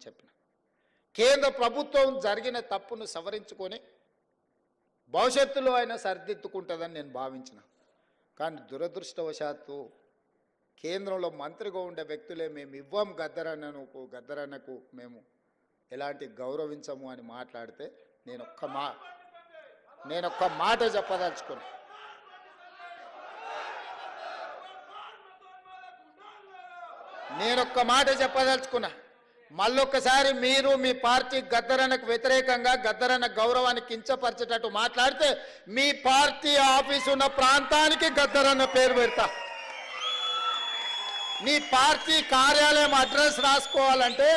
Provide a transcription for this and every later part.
చెప్పిన. కేంద్ర ప్రభుత్వం జరిగిన తప్పును సవరించుకొని భవిష్యత్తులో అయినా సరిదిద్దుకుంటుందని నేను భావించిన. కానీ దురదృష్టవశాత్తు కేంద్రంలో మంత్రిగా ఉండే వ్యక్తులే మేము ఇవ్వం గద్దరన్నకు మేము ఎలాంటి గౌరవించము అని మాట్లాడితే నేను ఒక్క మాట చెప్పదలుచుకున్నా. మళ్ళొక్కసారి మీరు మీ పార్టీ గద్దరన్నకు వ్యతిరేకంగా గద్దరన్న గౌరవాన్ని కించపరిచేటట్టు మాట్లాడితే మీ పార్టీ ఆఫీసు ఉన్న ప్రాంతానికి గద్దరన్న పేరు పెడతా. నీ పార్టీ కార్యాలయం అడ్రస్ రాసుకోవాలంటే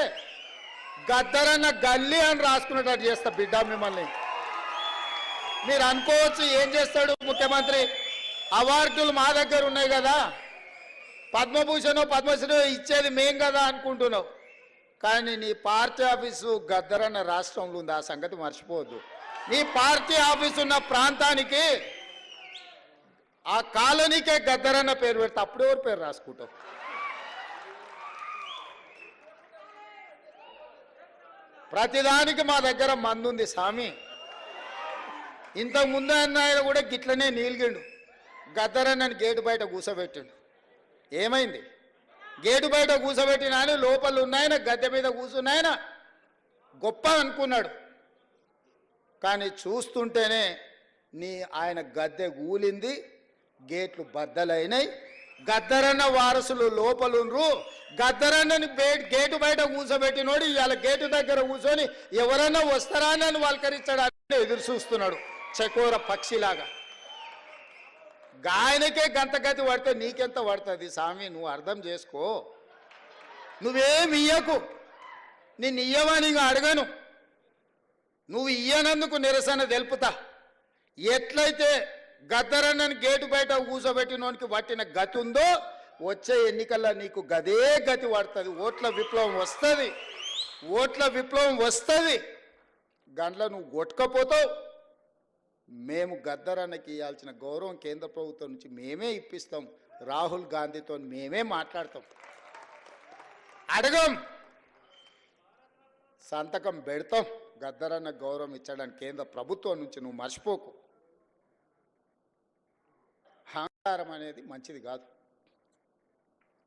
గద్దరన్న గల్లీ అని రాసుకునేటట్టు చేస్తా బిడ్డ మిమ్మల్ని. మీరు అనుకోవచ్చు ఏం చేస్తాడు ముఖ్యమంత్రి, అవార్డులు మా దగ్గర ఉన్నాయి కదా, పద్మభూషణ్ పద్మశ్రీ ఇచ్చేది మేం కదా అనుకుంటున్నావు. కానీ నీ పార్టీ ఆఫీసు గద్దరన్న రాష్ట్రంలో ఉంది, ఆ సంగతి మర్చిపోవద్దు. నీ పార్టీ ఆఫీసు ఉన్న ప్రాంతానికి ఆ కాలనీకే గద్దరన్న పేరు పెడితే అప్పుడెవరు పేరు రాసుకుంటావు? ప్రతిదానికి మా దగ్గర మందు ఉంది స్వామి. ఇంతకు ముందు ఆయన కూడా గిట్లనే నీలిగిండు, గద్దరన్నని గేటు బయట కూసబెట్టిండు. ఏమైంది? గేటు బయట కూసబెట్టిన ఆయన లోపల ఉన్నాయన గద్దె మీద కూర్చున్నాయన గొప్ప అనుకున్నాడు. కానీ చూస్తుంటేనే ఆయన గద్దె కూలింది, గేట్లు బద్దలైనాయి. గద్దరన్న వారసులు లోపలుండ్రు. గద్దరన్నని గేటు బయట కూర్చోబెట్టినోడు ఇవాళ గేటు దగ్గర కూర్చొని ఎవరన్నా వస్తారా అని వాళ్ళకరించడానికి ఎదురు చూస్తున్నాడు చకోర పక్షిలాగా. గాయనకే గంతగతి పడితే నీకెంత పడుతుంది స్వామి? నువ్వు అర్థం చేసుకో. నువ్వేమి ఇయ్యకు, నిన్ను ఇయ్యవని అడగను. నువ్వు ఇయ్యనందుకు నిరసన తెలుపుతా. ఎట్లయితే గద్దరన్నని గేటు బయట కూర్చోబెట్టినోనికి పట్టిన గతి ఉందో వచ్చే ఎన్నికల్లో నీకు గదే గతి పడుతుంది. ఓట్ల విప్లవం వస్తుంది. గంటలో నువ్వు కొట్టుకపోతావు. మేము గద్దరన్నకి ఇవ్వాల్సిన గౌరవం కేంద్ర ప్రభుత్వం నుంచి మేమే ఇప్పిస్తాం. రాహుల్ గాంధీతో మేమే మాట్లాడతాం. అడగం, సంతకం పెడతాం. గద్దరన్న గౌరవం ఇచ్చడానికి కేంద్ర ప్రభుత్వం నుంచి నువ్వు మర్చిపోకు. అహంకారం అనేది మంచిది కాదు.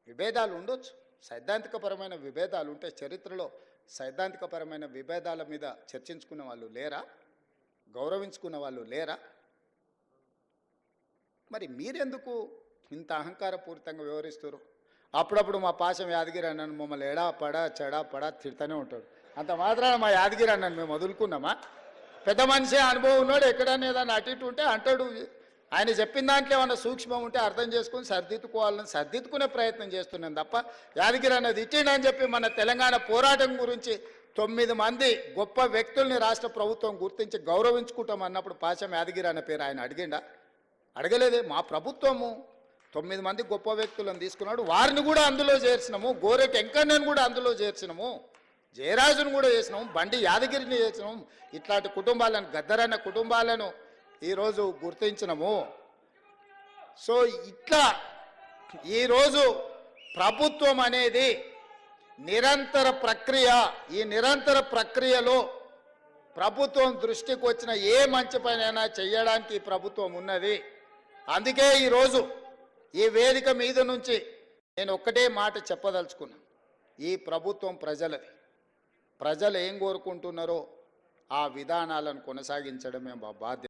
విభేదాలు ఉండొచ్చు, సైద్ధాంతికపరమైన విభేదాలు ఉంటే. చరిత్రలో సైద్ధాంతికపరమైన విభేదాల మీద చర్చించుకున్న వాళ్ళు లేరా? గౌరవించుకున్న వాళ్ళు లేరా? మరి మీరెందుకు ఇంత అహంకారపూరితంగా వ్యవహరిస్తారు? అప్పుడప్పుడు మా పాశం యాదగిరి అన్నను మమ్మల్ని ఎడా పడా చెడా పడా తిడతానే ఉంటాడు. అంత మాత్రాన మా యాదగిరి అన్నను మేము వదులుకున్నామా? పెద్ద మనిషి అనుభవం ఉన్నాడు, ఎక్కడన్నా ఏదన్నా అటు ఇటు ఉంటే అంటాడు. ఆయన చెప్పిన దాంట్లో ఏమన్నా సూక్ష్మం ఉంటే అర్థం చేసుకుని సర్దిద్దుకోవాలని సర్దిద్దుకునే ప్రయత్నం చేస్తున్నాను తప్ప యాదగిరి అన్నది ఇచ్చిండని చెప్పి మన తెలంగాణ పోరాటం గురించి 9 మంది గొప్ప వ్యక్తుల్ని రాష్ట్ర ప్రభుత్వం గుర్తించి గౌరవించుకుంటాం అన్నప్పుడు పాశం యాదగిరి అన్న పేరు ఆయన అడిగిండా? అడగలేదే. మా ప్రభుత్వము 9 మంది గొప్ప వ్యక్తులను తీసుకున్నాడు, వారిని కూడా అందులో చేర్చినాము. గోరెట్ వెంకన్నను కూడా అందులో చేర్చినాము, జయరాజును కూడా చేసినాము, బండి యాదగిరిని చేసినాము. ఇట్లాంటి కుటుంబాలను, గద్దరన్న కుటుంబాలను ఈరోజు గుర్తించినము. సో ఇట్లా ఈరోజు ప్రభుత్వం అనేది నిరంతర ప్రక్రియ. ఈ నిరంతర ప్రక్రియలో ప్రభుత్వం దృష్టికి వచ్చిన ఏ మంచి పనైనా చేయడానికి ఈ ప్రభుత్వం ఉన్నది. అందుకే ఈరోజు ఈ వేదిక మీద నుంచి నేను ఒక్కటే మాట చెప్పదలుచుకున్నా. ఈ ప్రభుత్వం ప్రజలది. ప్రజలు ఏం కోరుకుంటున్నారో ఆ విధానాలను కొనసాగించడమే మా బాధ్యత.